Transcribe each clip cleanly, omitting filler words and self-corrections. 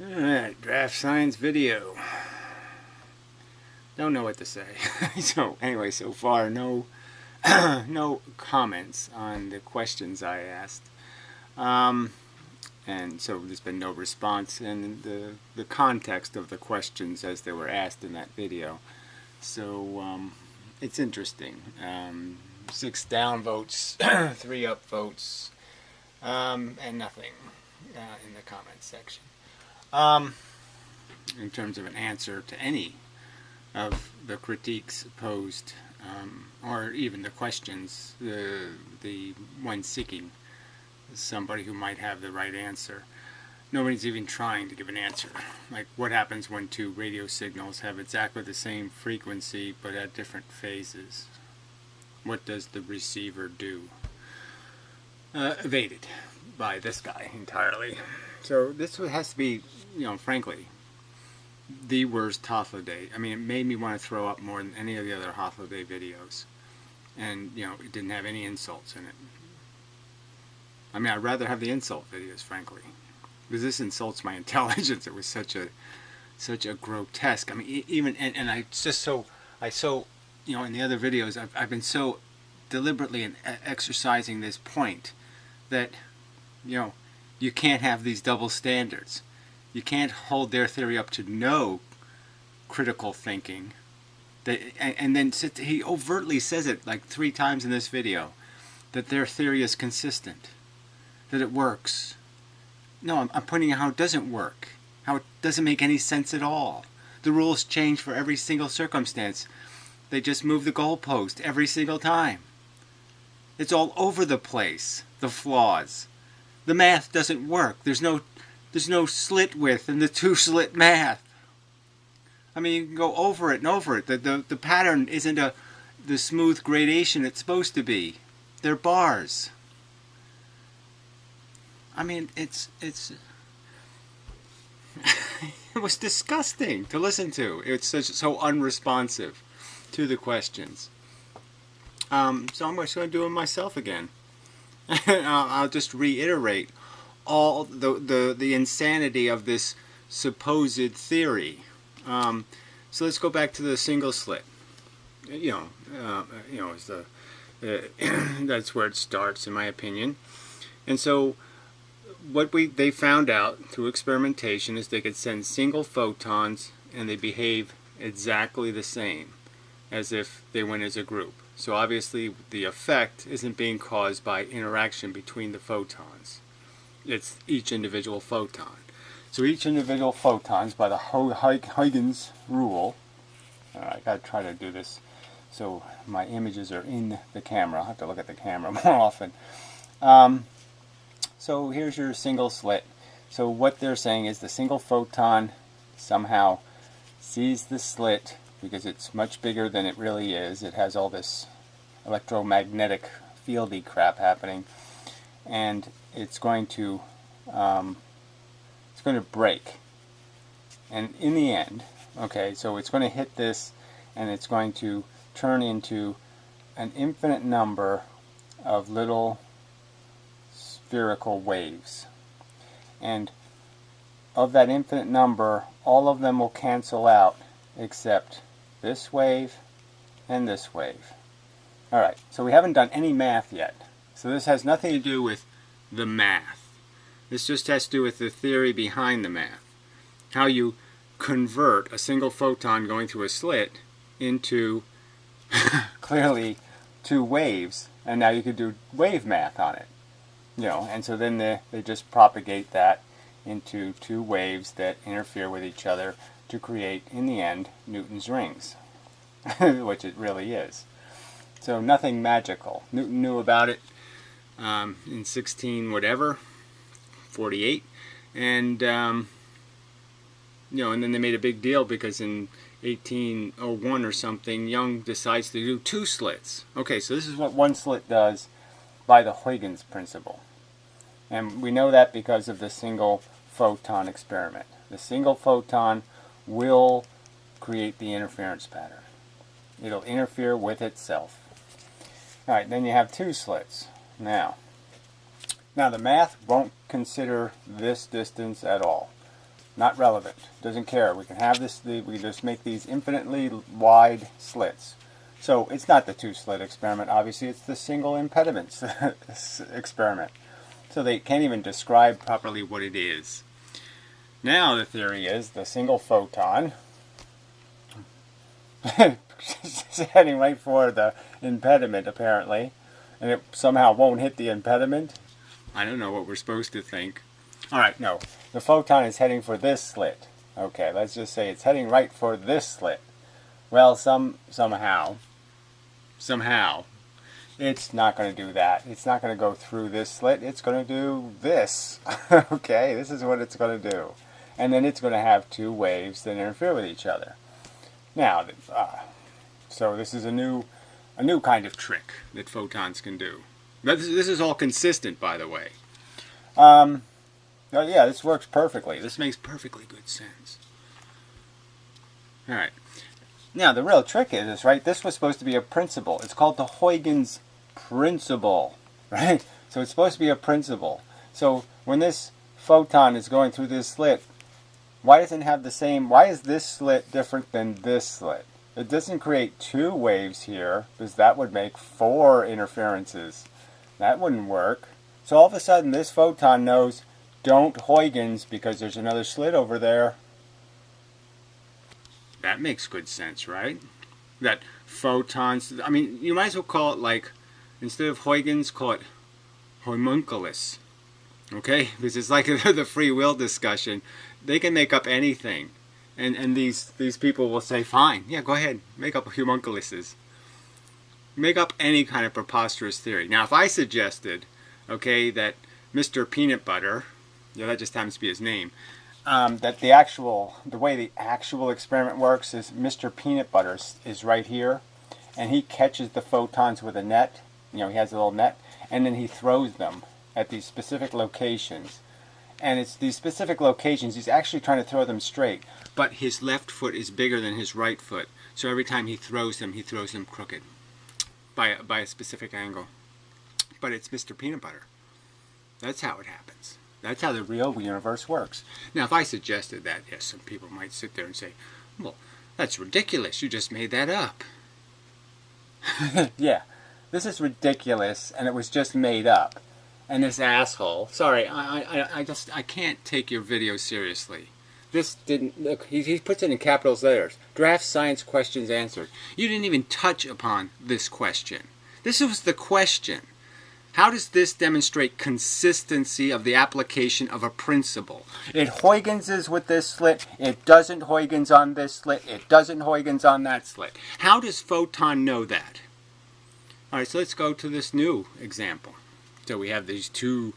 Alright, draft science video. Don't know what to say. So anyway, so far no no comments on the questions I asked. And so there's been no response in the context of the questions as they were asked in that video. So it's interesting. 6 down votes, 3 up votes, and nothing in the comments section. In terms of an answer to any of the critiques posed, or even the questions, the one seeking somebody who might have the right answer. Nobody's even trying to give an answer. Like, what happens when 2 radio signals have exactly the same frequency but at different phases? What does the receiver do? Evaded by this guy entirely. So this has to be, frankly, the worst Hoffa Day. I mean, it made me want to throw up more than any of the other Hoffa Day videos. And, it didn't have any insults in it. I mean, I'd rather have the insult videos, frankly. Because this insults my intelligence. It was such a grotesque. I mean, even, and I just so, in the other videos, I've been so deliberately exercising this point that, you can't have these double standards. You can't hold their theory up to no critical thinking. And then he overtly says it like 3 times in this video, that their theory is consistent, that it works. No, I'm pointing out how it doesn't work, how it doesn't make any sense at all. The rules change for every single circumstance. They just move the goalpost every single time. It's all over the place, the flaws. The math doesn't work. There's no slit width in the 2-slit math. I mean, you can go over it and over it. The pattern isn't the smooth gradation it's supposed to be. They're bars. I mean, it's it was disgusting to listen to. It's so unresponsive to the questions. So I'm just going to do it myself again. I'll just reiterate all the insanity of this supposed theory. So let's go back to the single slit. Is that's where it starts, in my opinion. And so what they found out through experimentation is they could send single photons and they behave exactly the same as if they went as a group. So obviously the effect isn't being caused by interaction between the photons. It's each individual photon. So each individual photons, by the Huygens rule, I gotta try to do this so my images are in the camera. I'll have to look at the camera more often. So here's your single slit. So what they're saying is the single photon somehow sees the slit because it's much bigger than it really is. It has all this electromagnetic fieldy crap happening, and it's going to break. And in the end, okay, so it's going to hit this, and it's going to turn into an infinite number of little spherical waves. And of that infinite number, all of them will cancel out except this wave and this wave. Alright, so we haven't done any math yet. So this has nothing to do with the math. This just has to do with the theory behind the math. How you convert a single photon going through a slit into clearly 2 waves, and now you could do wave math on it. And so then they just propagate that into 2 waves that interfere with each other to create, in the end, Newton's rings, which it really is. So nothing magical. Newton knew about it in 48, and and then they made a big deal because in 1801 or something, Young decides to do 2 slits. Okay, so this is what 1 slit does by the Huygens principle. And we know that because of the single photon experiment. The single photon will create the interference pattern. It'll interfere with itself. Alright, then you have 2 slits. Now the math won't consider this distance at all. Not relevant. Doesn't care. We can have this, we just make these infinitely wide slits. So it's not the two-slit experiment, obviously, it's the single impediment experiment. So they can't even describe properly what it is. Now the theory is the single photon is heading right for the impediment, apparently, and it somehow won't hit the impediment. I don't know what we're supposed to think. Alright, no. The photon is heading for this slit. Okay, let's just say it's heading right for this slit. Well, somehow, it's not going to do that. It's not going to go through this slit. It's going to do this. Okay, this is what it's going to do. And then it's going to have two waves that interfere with each other. Now, so this is a new kind of trick that photons can do. This is all consistent, by the way. Yeah, this works perfectly. This makes perfectly good sense. All right. Now, the real trick is, right, this was supposed to be a principle. It's called the Huygens principle, right? So it's supposed to be a principle. So when this photon is going through this slit, why doesn't it have the same, why is this slit different than this slit? It doesn't create two waves here, because that would make 4 interferences. That wouldn't work. So all of a sudden this photon knows, don't Huygens because there's another slit over there. That makes good sense, right? That photons, I mean, you might as well call it like, instead of Huygens, call it homunculus. Okay? Because it's like the free will discussion. They can make up anything. And these people will say, fine, yeah, go ahead, make up homunculuses. Make up any kind of preposterous theory. Now, if I suggested, okay, that Mr. Peanut Butter, yeah, that just happens to be his name, that the way the actual experiment works is Mr. Peanut Butter is right here, and he catches the photons with a net. You know, he has a little net, and then he throws them at these specific locations. And it's these specific locations, he's actually trying to throw them straight, but his left foot is bigger than his right foot. So every time he throws them crooked by a specific angle. But it's Mr. Peanut Butter. That's how it happens. That's how the real universe works. Now, if I suggested that, yes, some people might sit there and say, well, that's ridiculous. You just made that up. Yeah, this is ridiculous, and it was just made up. And this asshole, sorry, I can't take your video seriously. This didn't, look, he puts it in capitals letters. Draft science questions answered. You didn't even touch upon this question. This was the question. How does this demonstrate consistency of the application of a principle? It Huygenses with this slit. It doesn't Huygens on this slit. It doesn't Huygens on that slit. How does photon know that? All right, so let's go to this new example. So we have these 2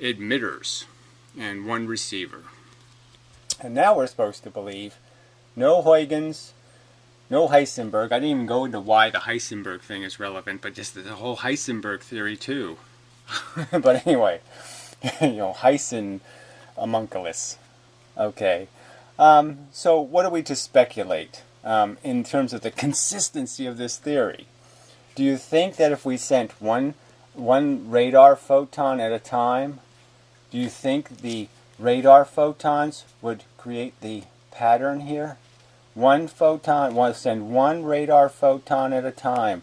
emitters and 1 receiver. And now we're supposed to believe no Huygens, no Heisenberg. I didn't even go into why the Heisenberg thing is relevant, but just the whole Heisenberg theory too. But anyway, you know, Heisen homunculus. Okay. So what are we to speculate in terms of the consistency of this theory? Do you think that if we sent one radar photon at a time, do you think the radar photons would create the pattern here? One photon, we'll send 1 radar photon at a time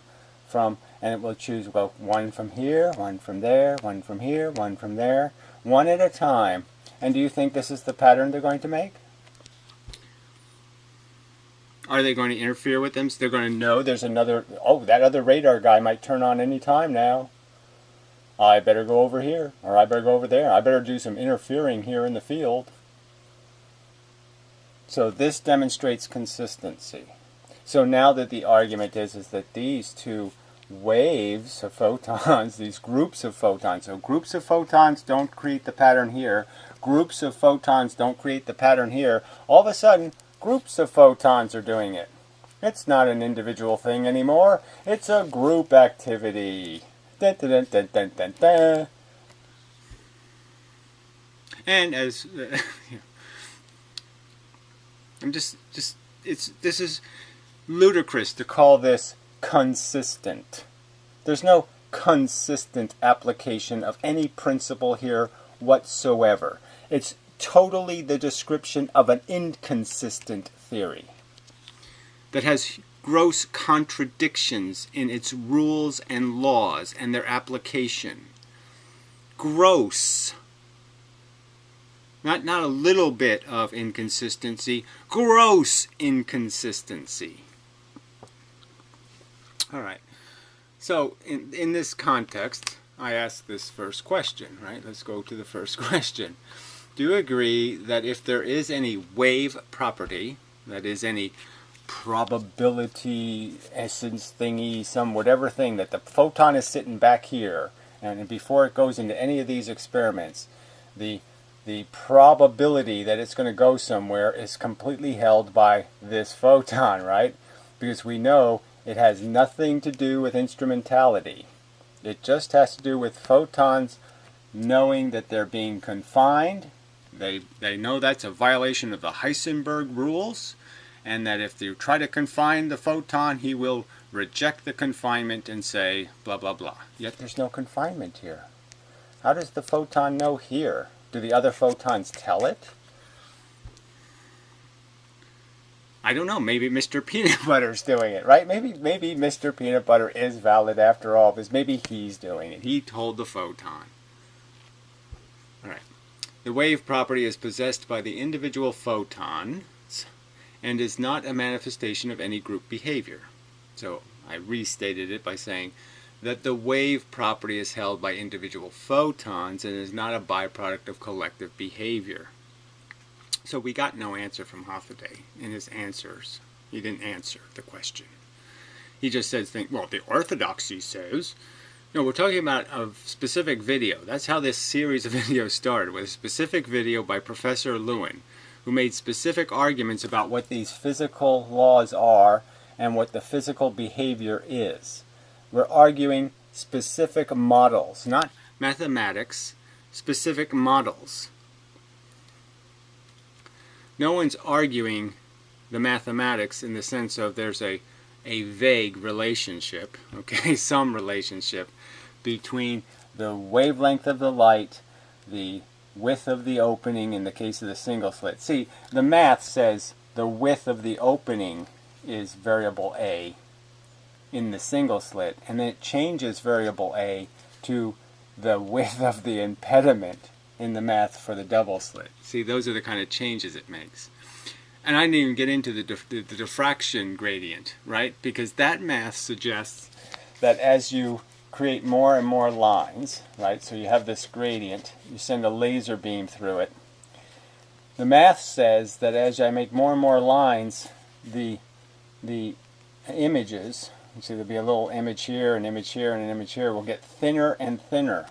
and it will choose, well, 1 from here, 1 from there, 1 from here, 1 from there, 1 at a time. And do you think this is the pattern they're going to make? Are they going to interfere with them? So they're going to know there's another, oh, that other radar guy might turn on any time now. I better go over here, or I better go over there. I better do some interfering here in the field. So this demonstrates consistency. So now that the argument is that these 2 waves of photons, these groups of photons, so groups of photons don't create the pattern here, groups of photons don't create the pattern here, all of a sudden groups of photons are doing it. It's not an individual thing anymore, it's a group activity. Dun, dun, dun, dun, dun, dun. And as this is ludicrous to call this consistent. There's no consistent application of any principle here whatsoever. It's totally the description of an inconsistent theory that has gross contradictions in its rules and laws and their application. Gross. Not a little bit of inconsistency, gross inconsistency. All right. So in this context, I ask this first question, right? Let's go to the first question. Do you agree that if there is any wave property, that is any probability essence thingy, some whatever thing, that the photon is sitting back here, and before it goes into any of these experiments, the probability that it's going to go somewhere is completely held by this photon, right? Because we know it has nothing to do with instrumentality. It just has to do with photons knowing that they're being confined. They know that's a violation of the Heisenberg rules, and that if you try to confine the photon, he will reject the confinement and say blah blah blah. Yet there's no confinement here. How does the photon know here? Do the other photons tell it? I don't know. Maybe Mr. Peanut Butter's doing it, right? Maybe Mr. Peanut Butter is valid after all, because maybe he's doing it. He told the photon. All right. The wave property is possessed by the individual photons and is not a manifestation of any group behavior. So I restated it by saying that the wave property is held by individual photons and is not a byproduct of collective behavior. So we got no answer from Hoffaday in his answers. He didn't answer the question. He just said, well, the orthodoxy says. No, we're talking about a specific video. That's how this series of videos started, with a specific video by Professor Lewin, who made specific arguments about what these physical laws are and what the physical behavior is. We're arguing specific models, not mathematics, specific models. No one's arguing the mathematics in the sense of there's a vague relationship, okay, some relationship between the wavelength of the light, the width of the opening in the case of the single slit. See, the math says the width of the opening is variable A in the single slit, and then it changes variable A to the width of the impediment in the math for the double slit. See, those are the kind of changes it makes. And I didn't even get into the diffraction gradient, right? Because that math suggests that as you create more and more lines, right? So you have this gradient, you send a laser beam through it. The math says that as I make more and more lines, the images, you see there'll be a little image here, an image here, and an image here, will get thinner and thinner.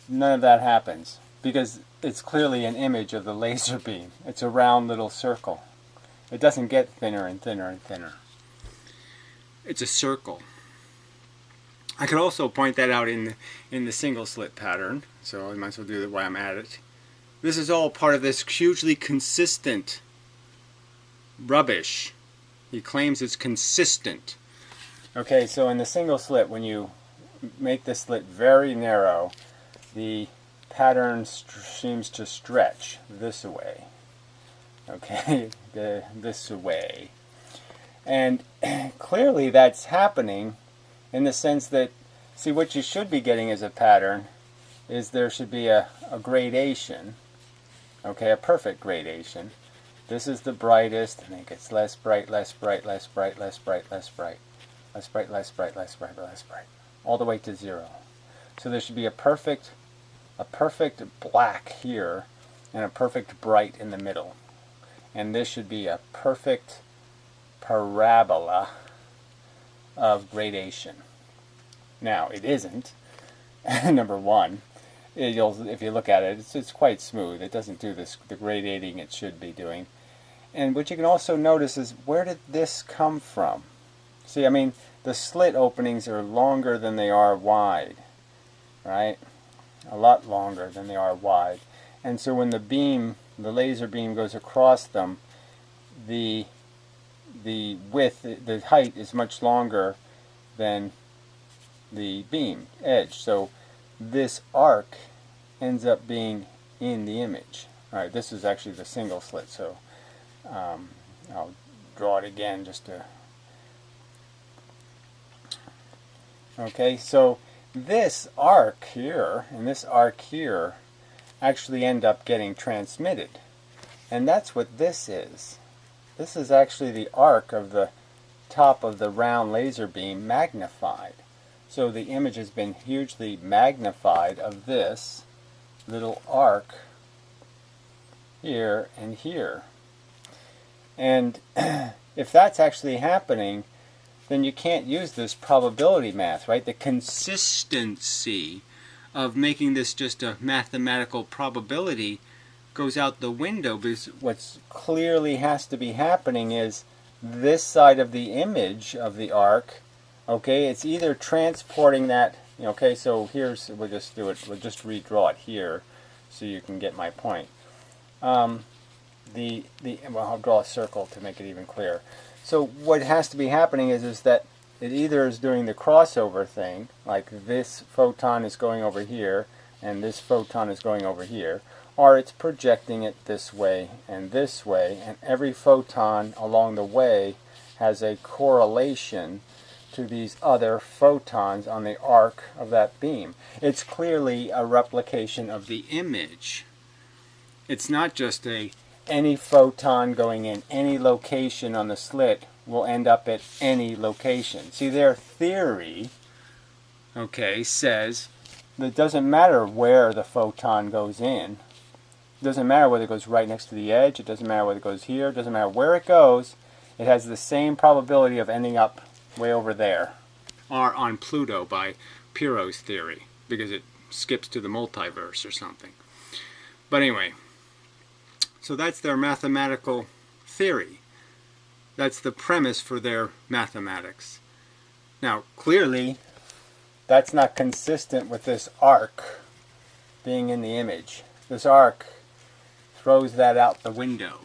None of that happens because it's clearly an image of the laser beam. It's a round little circle. It doesn't get thinner and thinner and thinner. It's a circle. I could also point that out in the single slit pattern, so I might as well do it while I'm at it. This is all part of this hugely consistent rubbish. He claims it's consistent. Okay, so in the single slit, when you make the slit very narrow, the pattern seems to stretch this way. Okay, this way. And clearly that's happening in the sense that, see, what you should be getting as a pattern is there should be a gradation, okay, a perfect gradation. This is the brightest, and it gets less bright, less bright, less bright, less bright, less bright, less bright, less bright, less bright, less bright, all the way to 0. So there should be a perfect black here and a perfect bright in the middle. And this should be a perfect parabola of gradation. Now, it isn't. Number one, if you look at it, it's quite smooth. It doesn't do the gradating it should be doing. And what you can also notice is, where did this come from? See, I mean, the slit openings are longer than they are wide, right? A lot longer than they are wide. And so when the laser beam goes across them, the width, the height is much longer than the beam edge. So this arc ends up being in the image. Alright, this is actually the single slit, so I'll draw it again just to... Okay, so this arc here and this arc here actually end up getting transmitted. And that's what this is. This is actually the arc of the top of the round laser beam magnified. So the image has been hugely magnified of this little arc here and here. And if that's actually happening, then you can't use this probability math, right? The consistency of making this just a mathematical probability goes out the window, because what's clearly has to be happening is this side of the image of the arc, okay, it's either transporting that, okay, so here's, we'll just do it, we'll just redraw it here so you can get my point. Well, I'll draw a circle to make it even clearer. So what has to be happening is that it either is doing the crossover thing, like this photon is going over here and this photon is going over here, or it's projecting it this way, and every photon along the way has a correlation to these other photons on the arc of that beam. It's clearly a replication of the image. It's not just any photon going in any location on the slit will end up at any location. See, their theory, okay, says that it doesn't matter where the photon goes in. It doesn't matter whether it goes right next to the edge. It doesn't matter whether it goes here. It doesn't matter where it goes. It has the same probability of ending up way over there. Or on Pluto by Piro's theory, because it skips to the multiverse or something. But anyway, so that's their mathematical theory. That's the premise for their mathematics. Now, clearly, that's not consistent with this arc being in the image. This arc throws that out the window.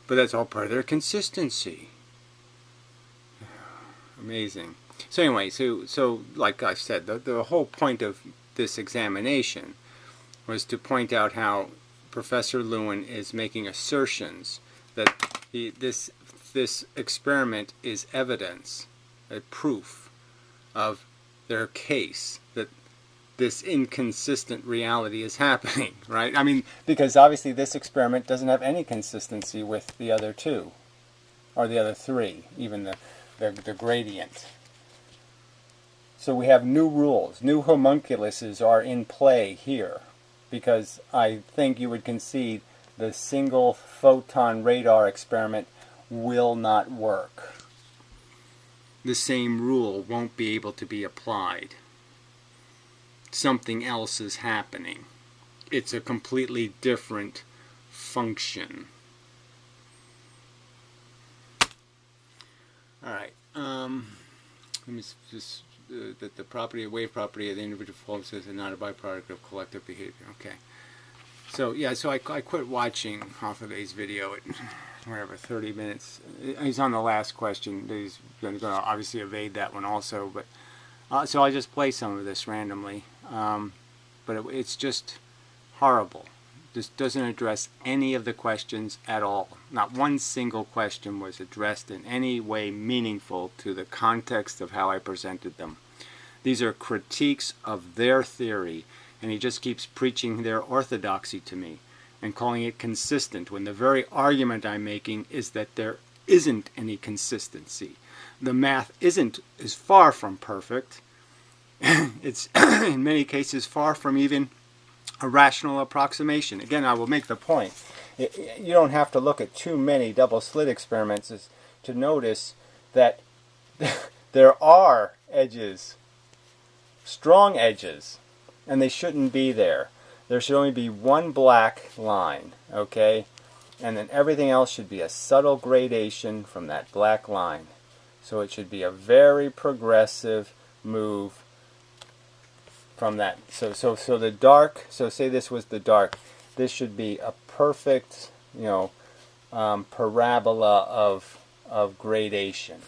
But that's all part of their consistency. Amazing. So anyway, so like I said, the whole point of this examination was to point out how Professor Lewin is making assertions that this experiment is evidence, a proof of their case that this inconsistent reality is happening, right? I mean, because obviously this experiment doesn't have any consistency with the other two, or the other three, even the gradient. So we have new rules, new homunculuses are in play here, because I think you would concede the single photon radar experiment will not work. The same rule won't be able to be applied. Something else is happening. It's a completely different function. Alright, let me just, that the property, wave property of the individual forces is not a byproduct of collective behavior. Okay. So, yeah, so I quit watching Hoffiday's video at, whatever, 30 minutes. He's on the last question. He's going to obviously evade that one also, but so I just play some of this randomly. But it's just horrible. This doesn't address any of the questions at all. Not one single question was addressed in any way meaningful to the context of how I presented them. These are critiques of their theory, and he just keeps preaching their orthodoxy to me and calling it consistent, when the very argument I'm making is that there isn't any consistency. The math is far from perfect. It's in many cases far from even a rational approximation. Again, I will make the point. You don't have to look at too many double slit experiments to notice that there are edges, strong edges, and they shouldn't be there. There should only be one black line, okay? And then everything else should be a subtle gradation from that black line. So it should be a very progressive move from that. So the dark, so say this was the dark, this should be a perfect, parabola of gradation.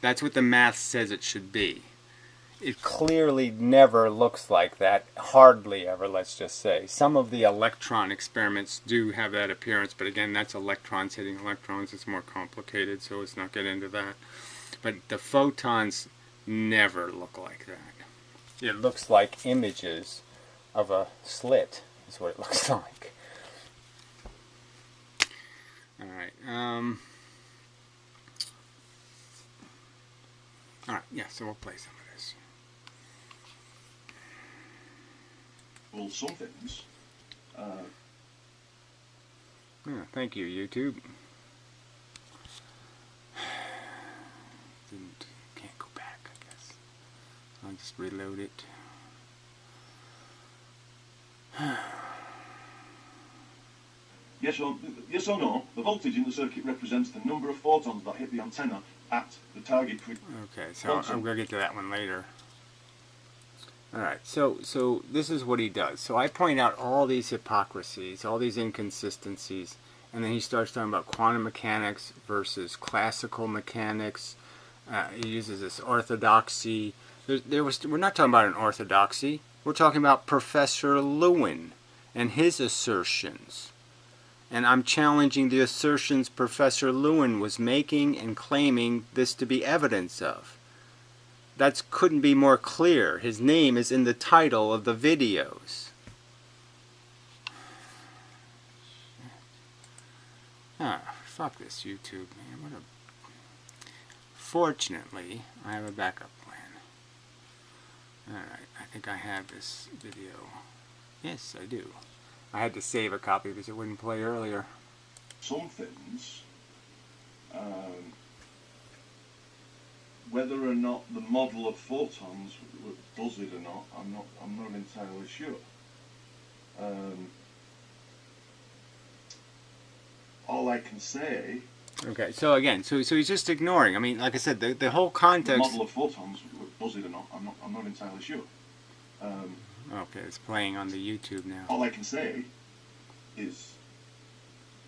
That's what the math says it should be. it clearly never looks like that. Hardly ever, let's just say. Some of the electron experiments do have that appearance, but again, that's electrons hitting electrons. It's more complicated, so let's not get into that. But the photons never look like that. It looks like images of a slit, is what it looks like. Alright, alright, yeah, so we'll play some of this. Well, some things. Yeah, thank you, YouTube. Can't go back, I guess. I'll just reload it. Yes or no, the voltage in the circuit represents the number of photons that hit the antenna at the target frequency. Okay, so I'm going to get to that one later. Alright, so this is what he does. So I point out all these hypocrisies, all these inconsistencies, and then he starts talking about quantum mechanics versus classical mechanics. He uses this orthodoxy. We're not talking about an orthodoxy. We're talking about Professor Lewin and his assertions. And I'm challenging the assertions Professor Lewin was making and claiming this to be evidence of. That couldn't be more clear. His name is in the title of the videos. Ah, fuck this YouTube, man. Fortunately, I have a backup plan. Alright, I think I have this video. Yes, I do. I had to save a copy because it wouldn't play earlier. Some things, whether or not the model of photons does it or not, I'm not entirely sure. All I can say. Okay, so again, so he's just ignoring. I mean, like I said, the whole context. The model of photons does it or not, I'm not entirely sure. Okay, it's playing on the YouTube now. All I can say is,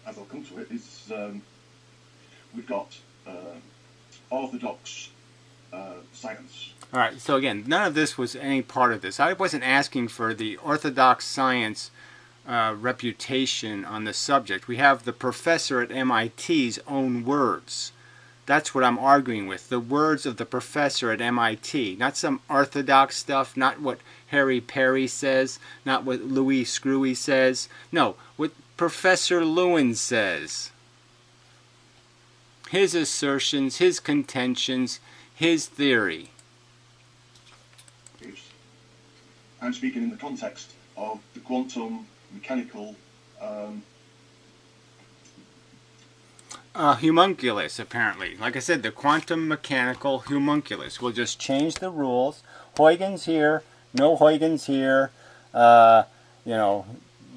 as I'll come to it, is we've got orthodox science. Alright, so again, none of this was any part of this. I wasn't asking for the orthodox science reputation on the subject. We have the professor at MIT's own words. That's what I'm arguing with. The words of the professor at MIT. Not some orthodox stuff, not what Harry Perry says, not what Louis Screwy says. No, what Professor Lewin says. His assertions, his contentions, his theory. I'm speaking in the context of the quantum mechanical homunculus, apparently. Like I said, the quantum mechanical homunculus. We'll just change the rules. Huygens here, no Huygens here. You know,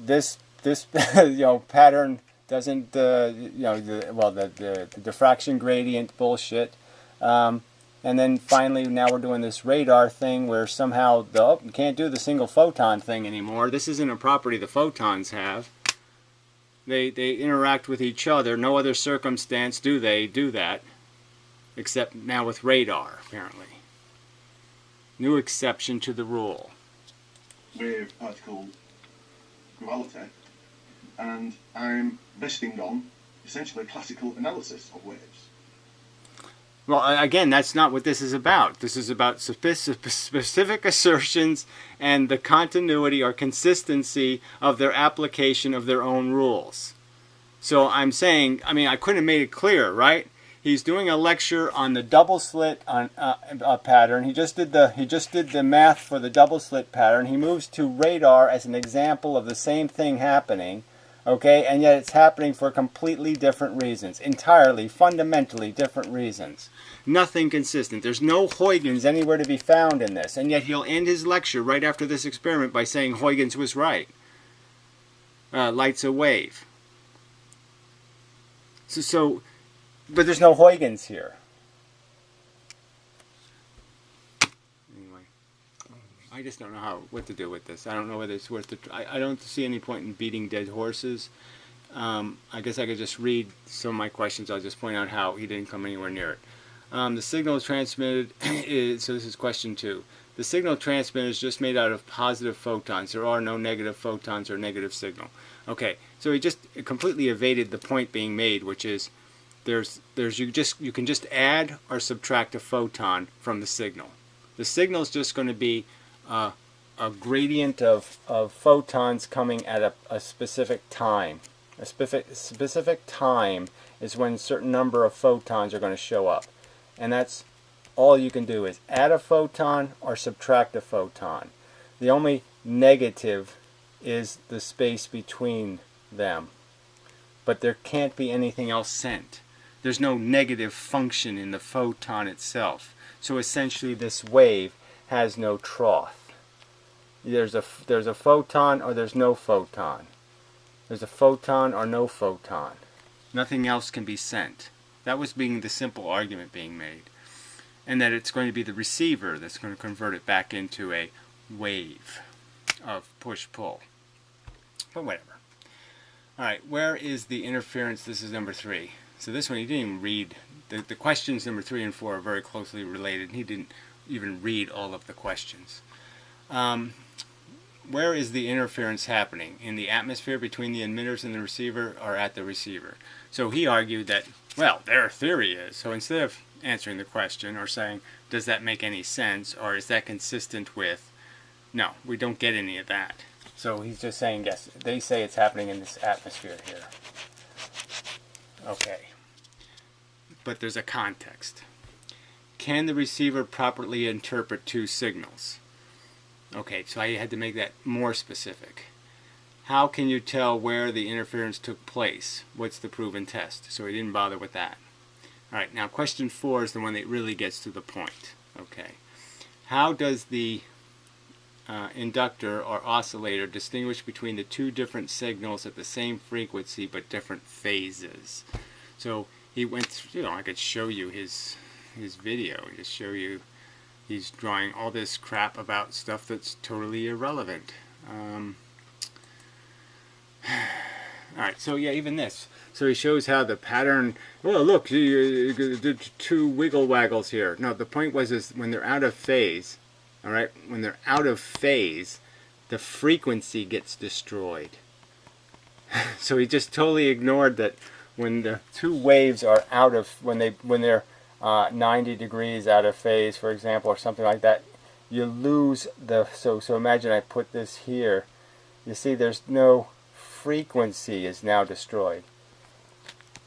this you know, pattern doesn't you know, the diffraction gradient bullshit. And then finally, now we're doing this radar thing where somehow you can't do the single photon thing anymore. This isn't a property the photons have. They interact with each other. No other circumstance do they do that, except now with radar, apparently. New exception to the rule. Wave particle duality, and I'm resting on essentially classical analysis of waves. Well, again, that's not what this is about. This is about specific assertions and the continuity or consistency of their application of their own rules. So I'm saying, I mean, I couldn't have made it clearer, right? He's doing a lecture on the double slit on pattern. He just did the math for the double slit pattern. He moves to radar as an example of the same thing happening. Okay, and yet it's happening for completely different reasons. Entirely, fundamentally different reasons. Nothing consistent. There's no Huygens anywhere to be found in this. And yet he'll end his lecture right after this experiment by saying Huygens was right. Light's a wave. But there's no Huygens here. Anyway, I just don't know what to do with this. I don't know whether it's worth it. I don't see any point in beating dead horses. I guess I could just read some of my questions. I'll just point out how he didn't come anywhere near it. The signal is transmitted, so this is question 2. The signal transmitter is just made out of positive photons. There are no negative photons or negative signal. Okay, so he just completely evaded the point being made, which is you can just add or subtract a photon from the signal. The signal is just going to be a gradient of photons coming at a specific time. A specific time is when a certain number of photons are going to show up. And that's all you can do is add a photon or subtract a photon. The only negative is the space between them. But there can't be anything else sent. There's no negative function in the photon itself. So essentially this wave has no trough. There's a photon or there's no photon. There's a photon or no photon. Nothing else can be sent. That was being the simple argument being made. And that it's going to be the receiver that's going to convert it back into a wave of push-pull. But whatever. Alright, where is the interference? This is number 3. So this one he didn't even read. The questions number 3 and 4 are very closely related. And he didn't even read all of the questions. Where is the interference happening? In the atmosphere between the emitters and the receiver, or at the receiver? So he argued that, well, their theory is. So instead of answering the question or saying, does that make any sense, or is that consistent with, no, we don't get any of that. So he's just saying, yes, they say it's happening in this atmosphere here. Okay. But there's a context. Can the receiver properly interpret two signals? Okay, so I had to make that more specific. How can you tell where the interference took place? What's the proven test? So he didn't bother with that. Alright, now question 4 is the one that really gets to the point. Okay. How does the inductor or oscillator distinguish between the two different signals at the same frequency but different phases? So he went through, I could show you his video, just show you. He's drawing all this crap about stuff that's totally irrelevant. Alright, so yeah, even this. So he shows how the pattern, well look, you did two wiggle waggles here. No, the point was is when they're out of phase, alright, when they're out of phase, the frequency gets destroyed. So he just totally ignored that when the two waves are out of, when they're 90 degrees out of phase, for example, or something like that, you lose the, so imagine I put this here, you see there's no frequency is now destroyed.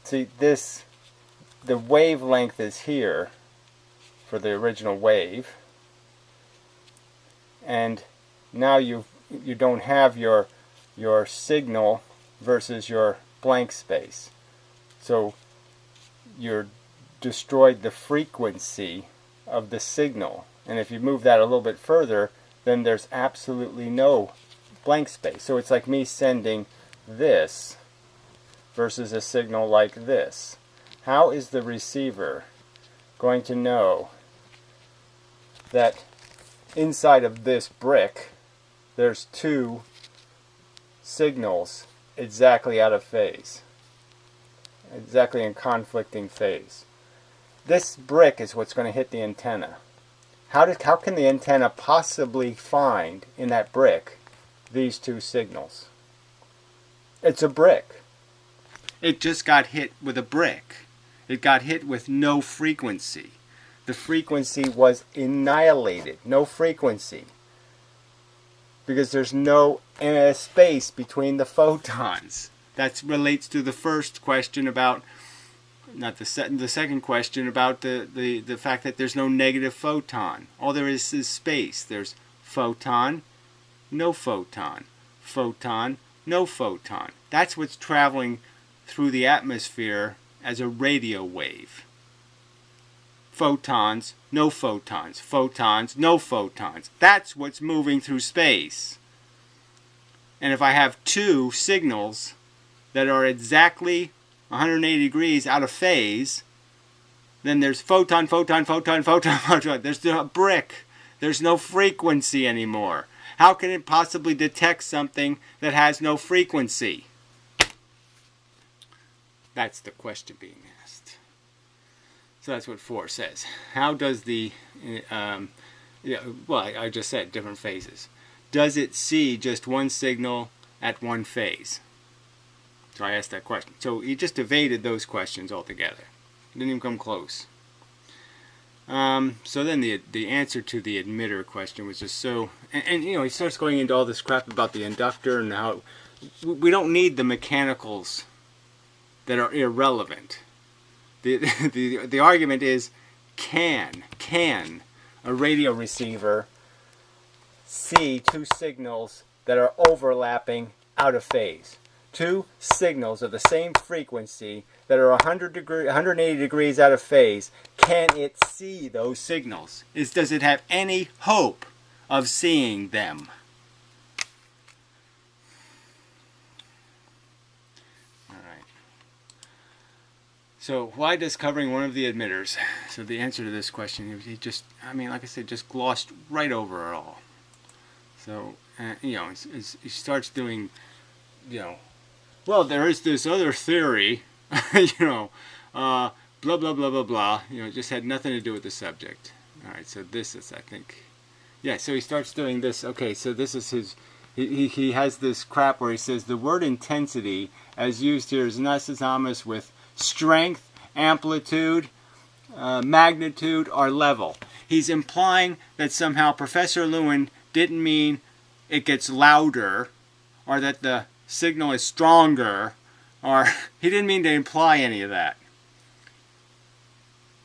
See this, the wavelength is here for the original wave, and now you don't have your signal versus your blank space. So you're destroyed the frequency of the signal, and if you move that a little bit further, then there's absolutely no blank space. So it's like me sending this versus a signal like this. How is the receiver going to know that inside of this brick there's two signals exactly out of phase, exactly in conflicting phase? This brick is what's going to hit the antenna. How can the antenna possibly find in that brick these two signals? It's a brick. It just got hit with a brick. It got hit with no frequency. The frequency was annihilated. No frequency. Because there's no space between the photons. That relates to the first question about, not the second question about the fact that there's no negative photon. All there is space. There's photon, no photon. Photon, no photon. That's what's traveling through the atmosphere as a radio wave. Photons, no photons. Photons, no photons. That's what's moving through space. And if I have two signals that are exactly 180 degrees out of phase, then there's photon, photon, photon, photon, photon. There's a brick. There's no frequency anymore. How can it possibly detect something that has no frequency? That's the question being asked. So that's what 4 says. How does the Yeah, well, I just said different phases. Does it see just one signal at one phase? So I asked that question. So he just evaded those questions altogether. Didn't even come close. So then the answer to the emitter question was just so, and you know, he starts going into all this crap about the inductor and how we don't need the mechanicals that are irrelevant. The argument is, can a radio receiver see two signals that are overlapping out of phase? Two signals of the same frequency that are 180 degrees out of phase. Can it see those signals? Does it have any hope of seeing them? All right. So why does covering one of the emitters? So the answer to this question, he just, I mean, like I said, just glossed right over it all. So, you know, he starts doing, you know, well, there is this other theory, you know, blah, blah, blah, blah, blah. You know, it just had nothing to do with the subject. All right, so this is, I think, yeah, so he starts doing this. Okay, so this is his, he has this crap where he says the word intensity, as used here, is not synonymous with strength, amplitude, magnitude, or level. He's implying that somehow Professor Lewin didn't mean it gets louder, or that the signal is stronger, or he didn't mean to imply any of that.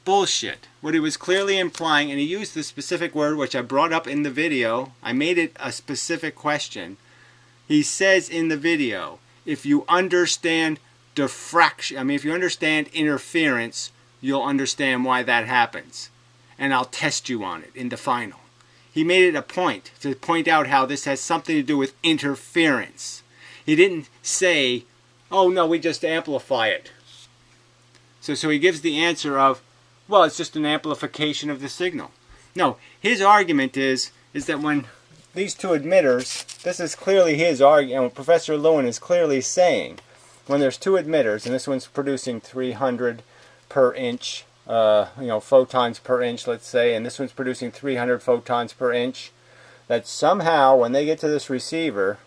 Bullshit. What he was clearly implying, and he used the specific word which I brought up in the video, I made it a specific question. He says in the video, if you understand diffraction, I mean if you understand interference, you'll understand why that happens. And I'll test you on it in the final. He made it a point to point out how this has something to do with interference. He didn't say, oh no, we just amplify it. So he gives the answer of, well, it's just an amplification of the signal. No, his argument is that when these two emitters, this is clearly his argument, and Professor Lewin is clearly saying, when there's two emitters, and this one's producing 300 per inch, photons per inch, let's say, and this one's producing 300 photons per inch, that somehow when they get to this receiver,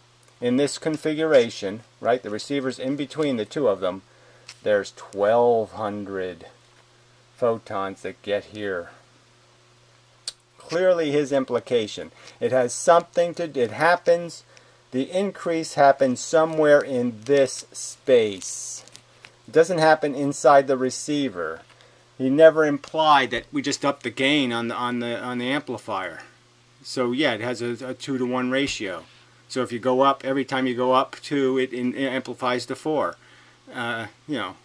in this configuration, right, the receiver's in between the two of them, there's 1200 photons that get here. Clearly his implication. It has something to, it happens, the increase happens somewhere in this space. It doesn't happen inside the receiver. He never implied that we just up the gain on the amplifier. So yeah, it has a 2-to-1 ratio. So if you go up, every time you go up 2, it amplifies to 4. You know,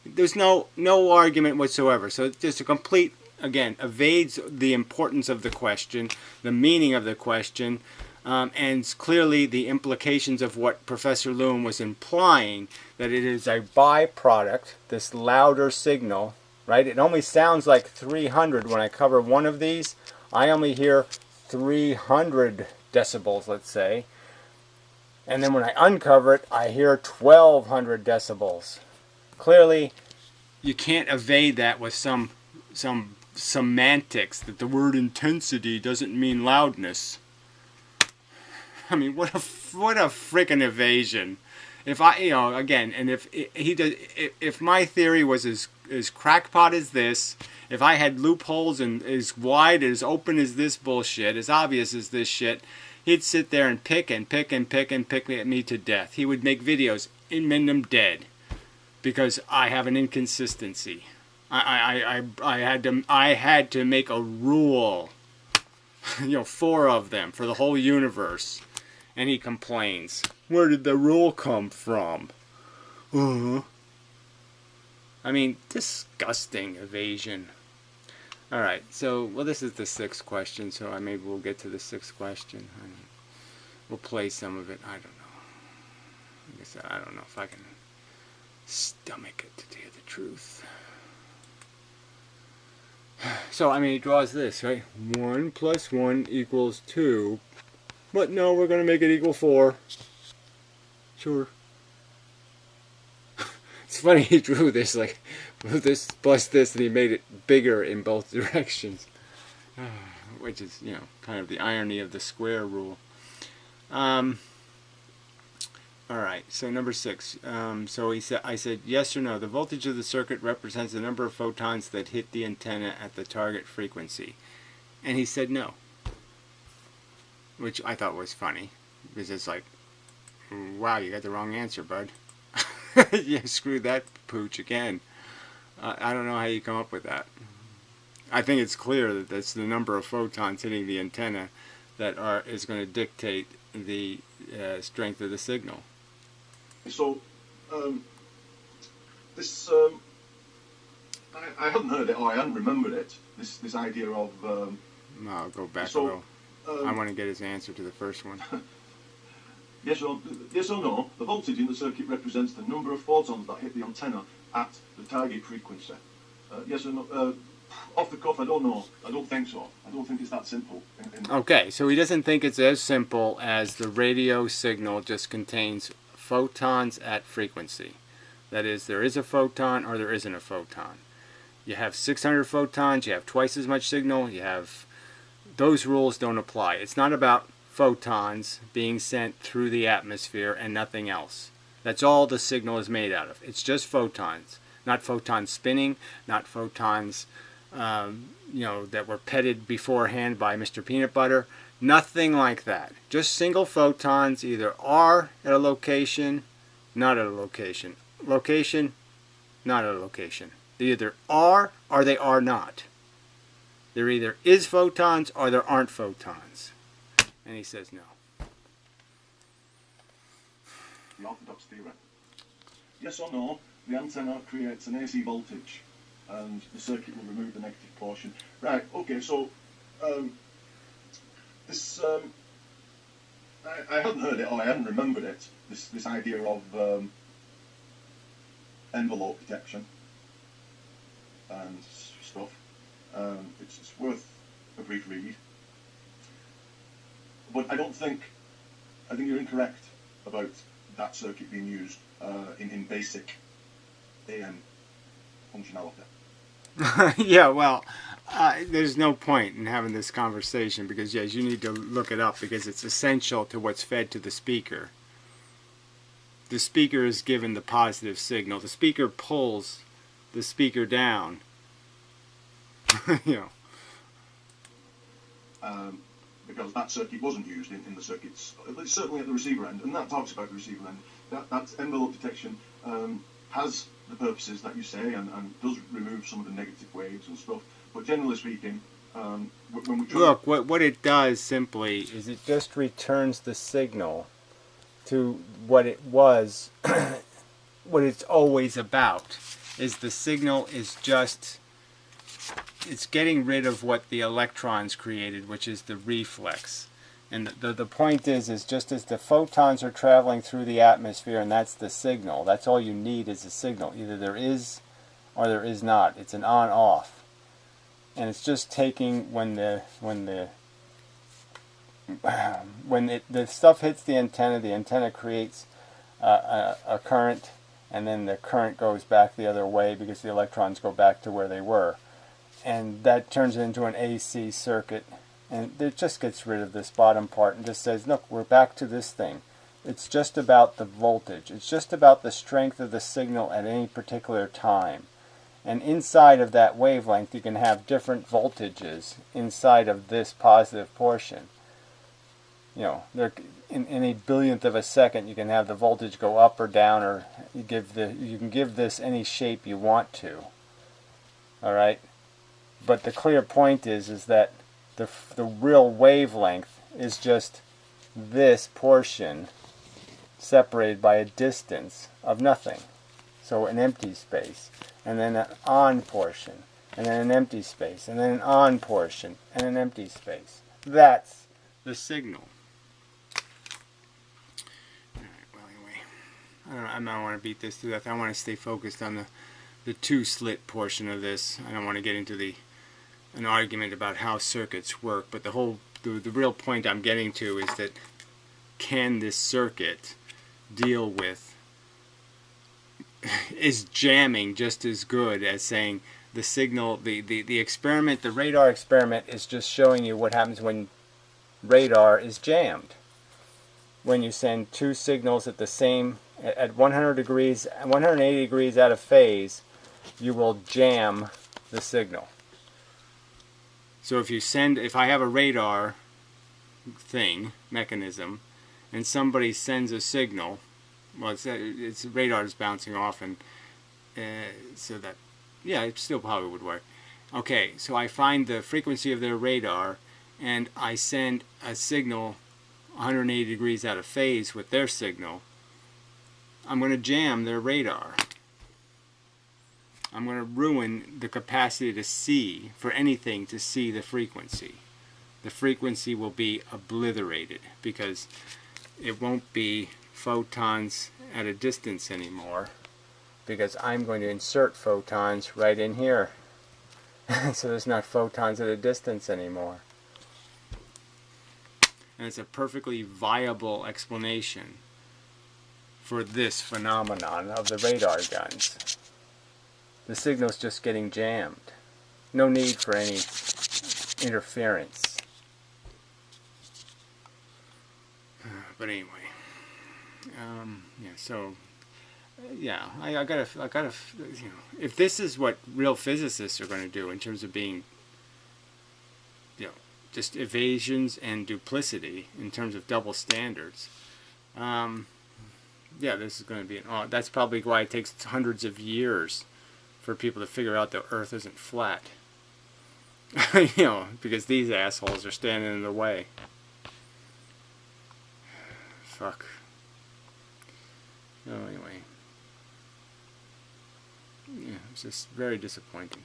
there's no argument whatsoever. So it's just a complete, again, evades the importance of the question, the meaning of the question, and clearly the implications of what Professor Lewin was implying, that it is a byproduct, this louder signal, right? It only sounds like 300 when I cover one of these. I only hear 300 decibels, let's say, and then when I uncover it, I hear 1200 decibels. Clearly, you can't evade that with some semantics that the word intensity doesn't mean loudness. I mean, what a frickin' evasion! If I, you know, again, and if my theory was as crackpot as this, if I had loopholes and as wide, as open as this bullshit, as obvious as this shit, he'd sit there and pick and pick and pick and pick at me to death. He would make videos and mend them dead because I have an inconsistency. I had to make a rule, 4 of them for the whole universe, and he complains. Where did the rule come from? I mean, disgusting evasion. All right, so, well, this is the 6th question, so maybe we'll get to the 6th question. We'll play some of it. I don't know. Like I said, I don't know if I can stomach it, to tell you the truth. So, I mean, it draws this, right? 1 plus 1 equals 2. But no, we're going to make it equal 4. Sure. It's funny, he drew this, like, this plus this, and he made it bigger in both directions. which is, you know, kind of the irony of the square rule. Alright, so number 6. So I said, yes or no, the voltage of the circuit represents the number of photons that hit the antenna at the target frequency. And he said no. Which I thought was funny, because it's like, wow, you got the wrong answer, bud. You screwed that pooch again. I don't know how you come up with that. I think it's clear that that's the number of photons hitting the antenna that is going to dictate the strength of the signal. So, this, I hadn't heard it, or I hadn't remembered it, this idea of... No, I'll go back a little. I want to get his answer to the first one. Yes or no, the voltage in the circuit represents the number of photons that hit the antenna at the target frequency. Yes or no? Off the cuff, I don't know. I don't think so. I don't think it's that simple. Okay, so he doesn't think it's as simple as the radio signal just contains photons at frequency. That is, there is a photon or there isn't a photon. You have 600 photons, you have twice as much signal, you have... Those rules don't apply. It's not about photons being sent through the atmosphere and nothing else. That's all the signal is made out of. It's just photons. Not photons spinning, not photons you know, that were petted beforehand by Mr. Peanut Butter. Nothing like that. Just single photons either are at a location, not at a location. Location, not at a location. They either are or they are not. There either is photons or there aren't photons. And he says no. The orthodox theory. Yes or no, the antenna creates an AC voltage and the circuit will remove the negative portion. Right, okay, so this, I hadn't heard it, or I hadn't remembered it, this idea of envelope detection and stuff. It's worth a brief read. But I think you're incorrect about that circuit being used in basic AM functionality. Yeah, well, there's no point in having this conversation because, yes, you need to look it up because it's essential to what's fed to the speaker. The speaker is given the positive signal. The speaker pulls the speaker down. You know. Because that circuit wasn't used in the circuits, certainly at the receiver end, and that talks about the receiver end. That envelope detection has the purposes that you say and does remove some of the negative waves and stuff, but generally speaking, when we try... Look, what it does simply is it just returns the signal to what it was, what it's always about, is the signal is just... It's getting rid of what the electrons created, which is the reflex. And the point is just as the photons are traveling through the atmosphere, and that's the signal. That's all you need is a signal. Either there is or there is not. It's an on-off. And it's just taking when the stuff hits the antenna creates a current, and then the current goes back the other way because the electrons go back to where they were. And that turns it into an AC circuit, and it just gets rid of this bottom part and just says, look, we're back to this thing. It's just about the voltage. It's just about the strength of the signal at any particular time. And inside of that wavelength, you can have different voltages inside of this positive portion. You know, in a billionth of a second, you can have the voltage go up or down, or you can give this any shape you want to. All right. But the clear point is that the real wavelength is just this portion separated by a distance of nothing. So an empty space, and then an on portion, and then an empty space, and then an on portion, and an empty space. That's the signal. Alright, well anyway, I don't want to beat this to death. I want to stay focused on the two-slit portion of this. I don't want to get into an argument about how circuits work, but the real point I'm getting to is that can this circuit deal with, is jamming just as good as saying the signal, the experiment, the radar experiment is just showing you what happens when radar is jammed. When you send two signals at the same, at 100 degrees, 180 degrees out of phase, you will jam the signal. So if I have a radar mechanism, and somebody sends a signal, well, it's radar is bouncing off, and so that, yeah, it still probably would work. Okay, so I find the frequency of their radar, and I send a signal 180 degrees out of phase with their signal. I'm going to jam their radar. I'm going to ruin the capacity to see, for anything to see the frequency. The frequency will be obliterated because it won't be photons at a distance anymore, because I'm going to insert photons right in here. So there's not photons at a distance anymore. And it's a perfectly viable explanation for this phenomenon of the radar guns. The signal's just getting jammed. No need for any interference. But anyway, yeah. So, yeah, I gotta, you know, if this is what real physicists are going to do in terms of being, you know, just evasions and duplicity in terms of double standards, yeah, this is going to be that's probably why it takes hundreds of years for people to figure out the Earth isn't flat. You know, because these assholes are standing in the way. Fuck. So anyway, yeah, it's just very disappointing.